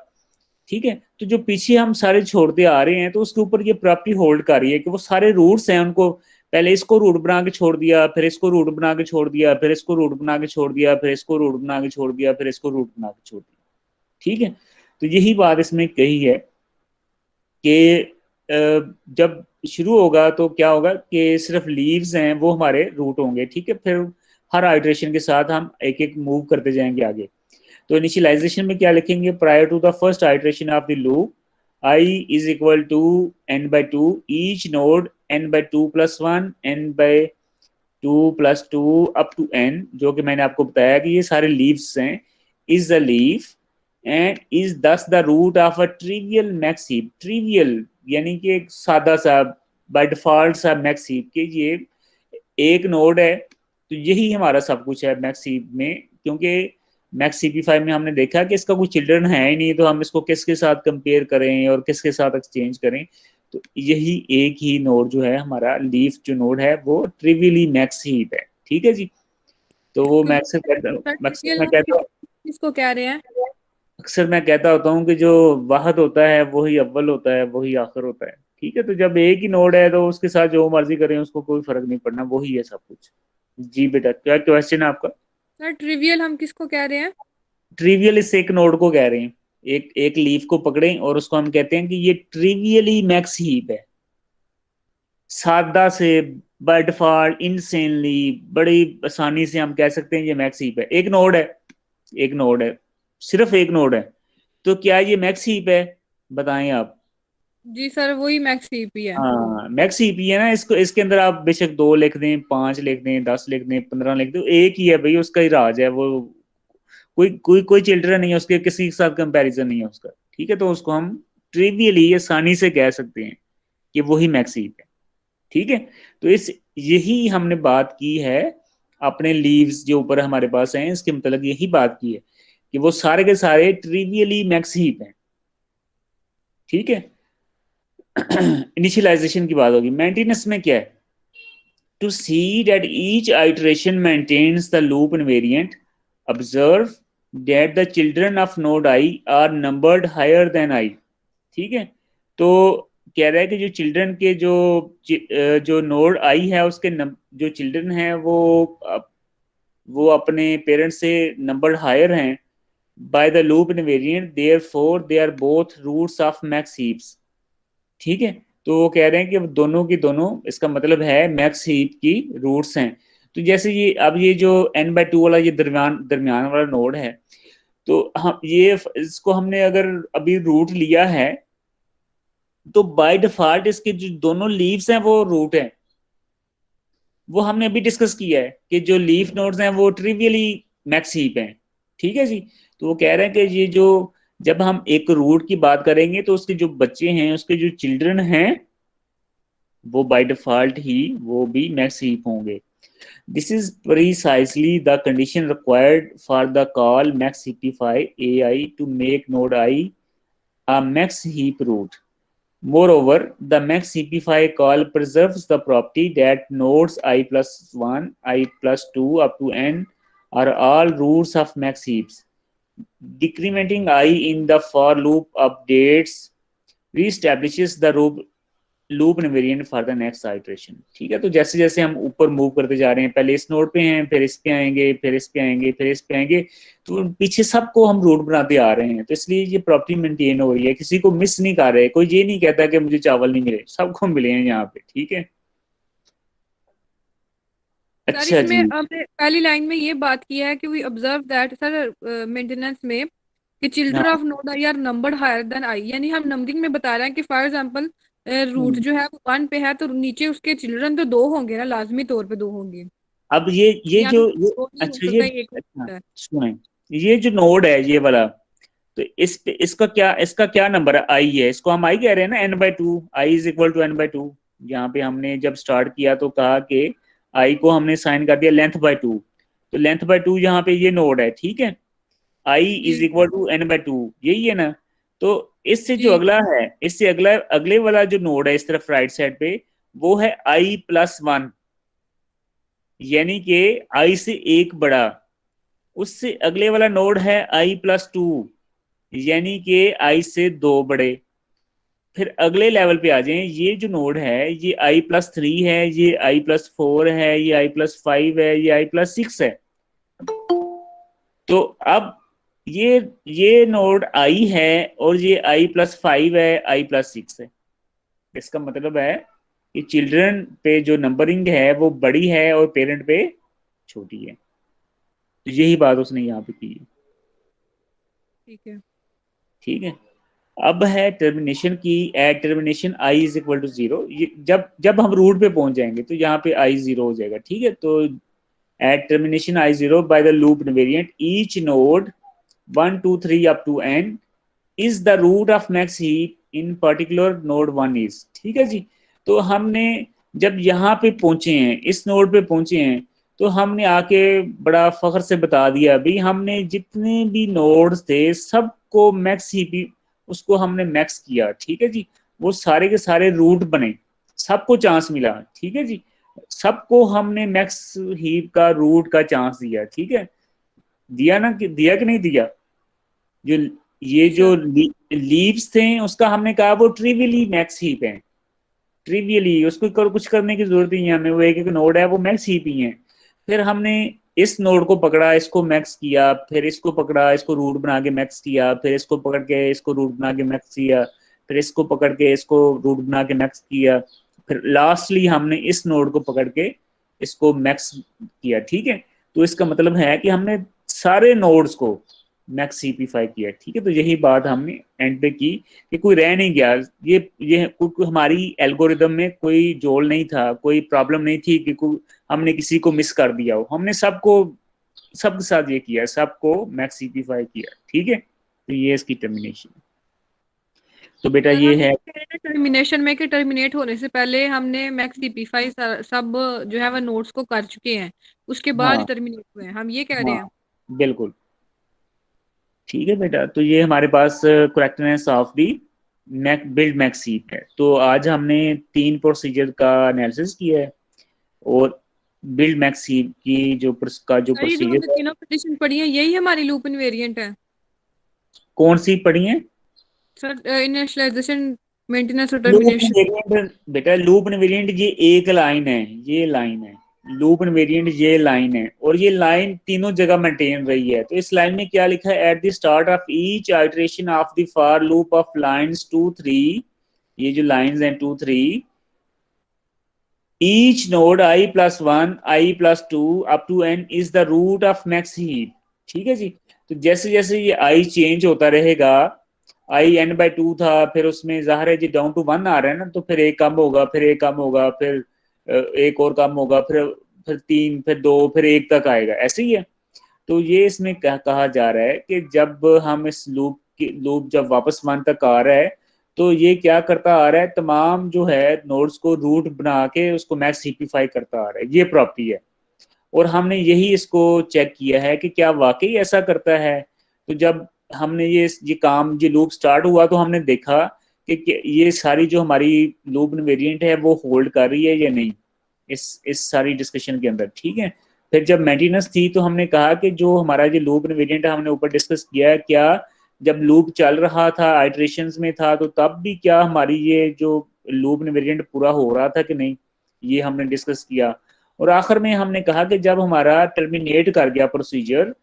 ठीक है। तो जो पीछे हम सारे छोड़ते आ रहे हैं तो उसके ऊपर ये प्रॉपर्टी होल्ड कर रही है कि वो सारे रूट्स हैं, उनको पहले इसको रूट बना के छोड़ दिया, फिर इसको रूट बना के छोड़ दिया, फिर इसको रूट बना के छोड़ दिया, फिर इसको रूट बना के छोड़ दिया, फिर इसको रूट बना के छोड़ दिया, ठीक है। तो यही बात इसमें कही है कि जब शुरू होगा तो क्या होगा कि सिर्फ लीव्स हैं वो हमारे रूट होंगे, ठीक है। फिर हर आइटरेशन के साथ हम एक एक मूव करते जाएंगे आगे। तो इनिशियलाइजेशन में क्या लिखेंगे, prior to the first iteration of the loop I is equal to n/2 each node n/2 + 1 n/2 + 2 up to n, जो कि मैंने आपको बताया कि ये सारे लीव्स हैं, is a leaf and is this the root of a trivial max heap. Trivial यानी कि एक सादा सा बाय डिफॉल्ट सा मैक्स हीप के ये एक नोड है, तो यही हमारा सब कुछ है मैक्स हीप में। क्योंकि मैक्स CP5 में हमने देखा कि इसका कोई चिल्ड्रन है ही नहीं, तो हम इसको किसके साथ कंपेयर करें और किसके साथ एक्सचेंज करें। तो यही एक ही नोड जो है हमारा लीफ जो नोड है वो ट्रिवियली मैक्स हीप है, ठीक है जी। तो वो तो मैक्स ट्रिवियल मैं हम कहता हूँ, किसको कह रहे हैं? अक्सर मैं कहता होता हूँ कि जो वाहद होता है वही अव्वल होता है, वही आखिर होता है, ठीक है। तो जब एक ही नोड है तो उसके साथ जो मर्जी करें उसको कोई फर्क नहीं पड़ना, वही है सब कुछ। जी बेटा, क्या क्वेश्चन है आपका? सर ट्रिवियल हम किसको कह रहे हैं? ट्रिवियल इस एक नोड को कह रहे हैं, एक एक लीफ को पकड़ें और उसको हम कहते हैं कि ये ट्रिवियली मैक्स हीप है, सादा से बाय डिफॉल्ट इंसेनली बड़ी आसानी से हम कह सकते हैं ये मैक्स हीप है। एक नोड है, एक नोड है, सिर्फ एक नोड है, तो क्या ये मैक्स हीप है? बताएं आप। जी सर वही मैक्स ईपी है। हाँ मैक्स हीप है ना, इसको इसके अंदर आप बेशक 2 लिख दें, 5 लिख दें, 10 लिख दें, 15 लिख दें, एक ही है भाई, उसका ही राज है वो। कोई कोई कोई चिल्ड्रन नहीं है उसके, किसी के साथ कंपैरिजन नहीं है उसका, ठीक है। तो उसको हम ट्रिवियली आसानी से कह सकते हैं कि वही मैक्सीप है, ठीक है। तो इस यही हमने बात की है अपने लीव्स जो ऊपर हमारे पास हैं, इसके मतलब यही बात की है कि वो सारे के सारे ट्रिवियली मैक्सीप हैं, ठीक है। इनिशियलाइजेशन की बात होगी। मेंटेनेंस में क्या है, to see that each iteration maintains the loop invariant, observe that the children of node I are numbered higher than I, ठीक है। तो कह रहा है कि जो चिल्ड्रन के जो नोड आई है उसके जो चिल्ड्रन हैं वो अपने पेरेंट्स से नंबर हायर हैं by the loop invariant, therefore they are both roots of max heaps, ठीक है। तो वो कह रहे हैं कि दोनों की दोनों, इसका मतलब है मैक्स हीप की रूट्स हैं। तो जैसे ये अब ये जो n/2 वाला ये दरमियान दरमियान वाला नोड है, तो हम ये इसको हमने अगर अभी रूट लिया है तो बाय डिफॉल्ट इसके जो दोनों लीव्स हैं वो रूट हैं। वो हमने अभी डिस्कस किया है कि जो लीफ नोड्स हैं वो ट्रिवियली मैक्स हीप हैं, ठीक है जी। तो वो कह रहे हैं कि ये जो जब हम एक रूट की बात करेंगे तो उसके जो बच्चे हैं, उसके जो चिल्ड्रन हैं, वो बाय डिफॉल्ट ही वो भी मैक्स हीप होंगे। This is precisely the condition required for the call max heapify AI to make node I a max heap root. Moreover, the max heapify call preserves the property that nodes I plus 1, I plus 2 up to n are all roots of max heaps. Decrementing I in the for loop updates reestablishes the loop invariant for the next iteration, ठीक है। तो जैसे जैसे हम ऊपर मूव करते जा रहे हैं, पहले इस नोड पे हैं, फिर इस पे आएंगे, फिर इस पे आएंगे, फिर इस पे आएंगे, तो पीछे सबको हम रूट बनाते आ रहे हैं। तो इसलिए ये प्रॉपर्टी मेंटेन हो रही है, किसी को मिस नहीं कर रहे, कोई ये नहीं कहता कि मुझे चावल नहीं मिले, सबको मिले हैं यहाँ पे, ठीक है। सर अच्छा इसमें जी। हमने पहली लाइन में ये बात किया है कि we observe that sir maintenance में कि चिल्ड्रन हाँ। Of node I are numbered higher than I, यानी हम नंबरिंग में बता रहे हैं कि फॉर एग्जांपल रूट हम्म। जो है वो 1 पे है तो नीचे उसके चिल्ड्रन तो 2 होंगे ना, लाजमी तौर पे 2 होंगे, अब ये या जो फिर ये 2 नहीं हो अच्छा ये सकता, एक हो अच्छा सकता है। सुने, ये जो नोड है ये वाला, तो इस पे इसका क्या नंबर है, आई है, इसको हम आई कह रहे हैं ना, n/2, I is equal to n/2। यहाँ पे हमने जब स्टार्ट किया तो कहा कि आई को हमने साइन कर दिया लेंथ/2, तो लेंथ/2 यहाँ पे ये नोड है, ठीक है। I is G equal to n/2, यही है ना। तो इससे जो जी अगला है, इससे अगला अगले वाला जो नोड है इस तरफ राइट साइड पे, वो है i+1, यानी कि आई से एक बड़ा। उससे अगले वाला नोड है i+2, यानी कि आई से दो बड़े। फिर अगले लेवल पे आ जाएं, ये जो नोड है ये i+3 है, ये i+4 है, ये i+5 है, ये i+6 है। तो अब ये ये नोड आई है और ये i+5 है, i+6 है। इसका मतलब है कि चिल्ड्रन पे जो नंबरिंग है वो बड़ी है और पेरेंट पे छोटी है। तो यही बात उसने यहाँ पे की है। ठीक है। ठीक है। अब है टर्मिनेशन की, at termination I is equal to zero. ये जब जब हम रूट पे पहुंच जाएंगे तो यहाँ पे आई जीरो हो जाएगा, ठीक है। तो at termination I zero by the loop invariant each node 1 2 3 up to n is the root of max heap in particular node 1 is, ठीक है जी। तो हमने जब यहाँ पे पहुंचे हैं, इस नोड पे पहुंचे हैं, तो हमने आके बड़ा फख्र से बता दिया भाई हमने जितने भी नोड्स थे सबको मैक्स हीप, उसको हमने मैक्स किया, ठीक है जी। वो सारे के सारे रूट बने, सबको चांस मिला, ठीक है जी। सबको हमने मैक्स हीप का रूट का चांस दिया, ठीक है। दिया ना, दिया कि नहीं दिया। जो ये जी जो सर। लीव्स थे उसका हमने कहा वो ट्रिवियली मैक्स हीप है, ट्रिवियली उसको कुछ करने की जरूरत ही नहीं है हमें, वो एक एक नोड है वो मैक्स हीप ही है। फिर हमने इस नोड को पकड़ा, इसको मैक्स किया, फिर इसको पकड़ा, इसको रूट बना के मैक्स किया, फिर इसको पकड़ के इसको रूट बना के मैक्स किया, फिर इसको पकड़ के इसको रूट बना के मैक्स किया, फिर लास्टली हमने इस नोड को पकड़ के इसको मैक्स किया, ठीक है। तो इसका मतलब है कि हमने सारे नोड्स को मैक्स सीपीफाई किया, ठीक है। तो यही बात हमने एंड पे की कि कोई रह नहीं गया। ये हमारी एल्गोरिदम में कोई जोल नहीं था, कोई प्रॉब्लम नहीं थी कि हमने किसी को मिस कर दिया हो। हमने सबको सबके साथ ये किया, सबको मैक्स सीपीफाई किया, ठीक है। तो ये इसकी टर्मिनेशन। तो बेटा सर ये हम ये है। कह रहे हैं टर्मिनेशन में कि टर्मिनेट होने से पहले हमने मैक्स टीपीफाई सब जो है वो नोट्स को कर चुके हैं, उसके बाद हाँ। ही टर्मिनेट हुए हैं, हम ये कह रहे हाँ हैं। बिल्कुल। ठीक है बेटा, तो ये हमारे पास correctness of the max build max heap है। तो आज हमने 3 प्रोसीजर का एनालिसिस किया है, और बिल्ड मैक्स हीप की जो सर ये जो हमने प्रोसीजर है। तीनों कंडीशन पढ़ी है यही हमारी लूप इनवेरिएंट है। कौन सी पढ़ी है। सर इनिशियलाइजेशन, मेंटेनेंस और लूप टर्मिनेशन। इनवेरिएंट बेटा, लूप इनवेरिएंट ये एक लाइन है, ये लाइन है। लूप इनवेरिएंट ये लाइन है, और ये लाइन तीनों जगह मेंटेन रही है। तो इस लाइन में क्या लिखा है, at the start of each iteration of the for loop of lines 2 3, ये जो लाइंस हैं 2 3, each node i+1 i+2 up to n is the root of max heap, ठीक है जी। तो जैसे जैसे ये i चेंज होता रहेगा, आई n/2 था, फिर उसमें जाहिर है जी डाउन टू 1 आ रहा है ना, तो फिर एक कम होगा, फिर एक कम होगा, फिर एक और कम होगा, फिर 3, फिर 2, फिर 1 तक आएगा, ऐसे ही है। तो ये इसमें कहा जा रहा है कि जब हम इस लूप जब वापस 1 तक आ रहा है, तो ये क्या करता आ रहा है, तमाम जो है नोड्स को रूट बना के उसको मैक्स सिंप्लीफाई करता आ रहा है, ये प्रॉपर्टी है। और हमने यही इसको चेक किया है कि क्या वाकई ऐसा करता है। तो जब हमने ये काम, ये लूप स्टार्ट हुआ, तो हमने देखा कि ये सारी जो हमारी लूप वेरिएंट है वो होल्ड कर रही है या नहीं, इस सारी डिस्कशन के अंदर, ठीक है। फिर जब मेंटेनेंस थी तो हमने कहा कि जो हमारा जो लूप वेरिएंट हमने ऊपर डिस्कस किया है, क्या जब लूप चल रहा था आइट्रेशंस में था, तो तब भी क्या हमारी ये जो लूप वेरिएंट पूरा हो रहा था कि नहीं, ये हमने डिस्कस किया। और आखिर में हमने कहा कि जब हमारा टर्मिनेट कर गया प्रोसीजर,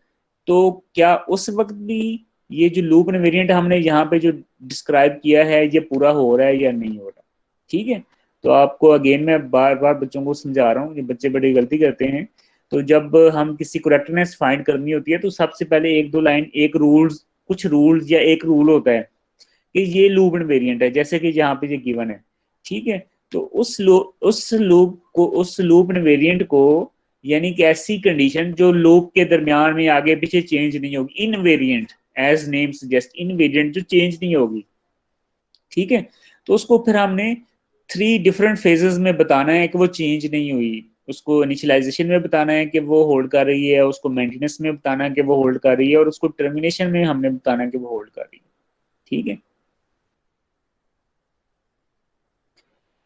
तो क्या उस वक्त भी ये जो लूप वेरिएंट हमने यहाँ पे जो डिस्क्राइब किया है ये पूरा हो रहा है या नहीं हो रहा, ठीक है। तो आपको अगेन मैं बार बार बच्चों को समझा रहा हूँ कि बच्चे बड़ी गलती करते हैं। तो जब हम किसी करेक्टनेस फाइंड करनी होती है तो सबसे पहले एक दो लाइन, एक रूल्स, कुछ रूल्स या एक रूल होता है कि ये लूप इनवेरिएंट है, जैसे कि यहाँ पे ये गिवन है, ठीक है। तो उस लूप इनवेरिएंट को, यानी कि ऐसी कंडीशन जो लूप के दरमियान में आगे पीछे चेंज नहीं होगी, invariant, as name suggest, invariant जो चेंज नहीं होगी, ठीक है। तो उसको फिर हमने 3 डिफरेंट फेजेस में बताना है कि वो चेंज नहीं हुई। उसको इनिशियलाइजेशन में बताना है कि वो होल्ड कर रही है, उसको मेंटेनेंस में बताना है कि वो होल्ड कर रही है, और उसको टर्मिनेशन में हमने बताना है कि वो होल्ड कर रही है, ठीक है।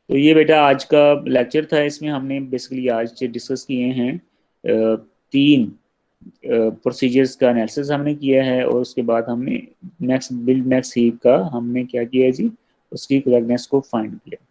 तो ये बेटा आज का लेक्चर था, इसमें हमने बेसिकली आज डिस्कस किए हैं 3 प्रोसीजर्स का एनालिसिस हमने किया है, और उसके बाद हमने नेक्स्ट बिल्ड नेक्स्ट हीप का हमने क्या किया जी, उसकी करेक्टनेस को फाइंड किया।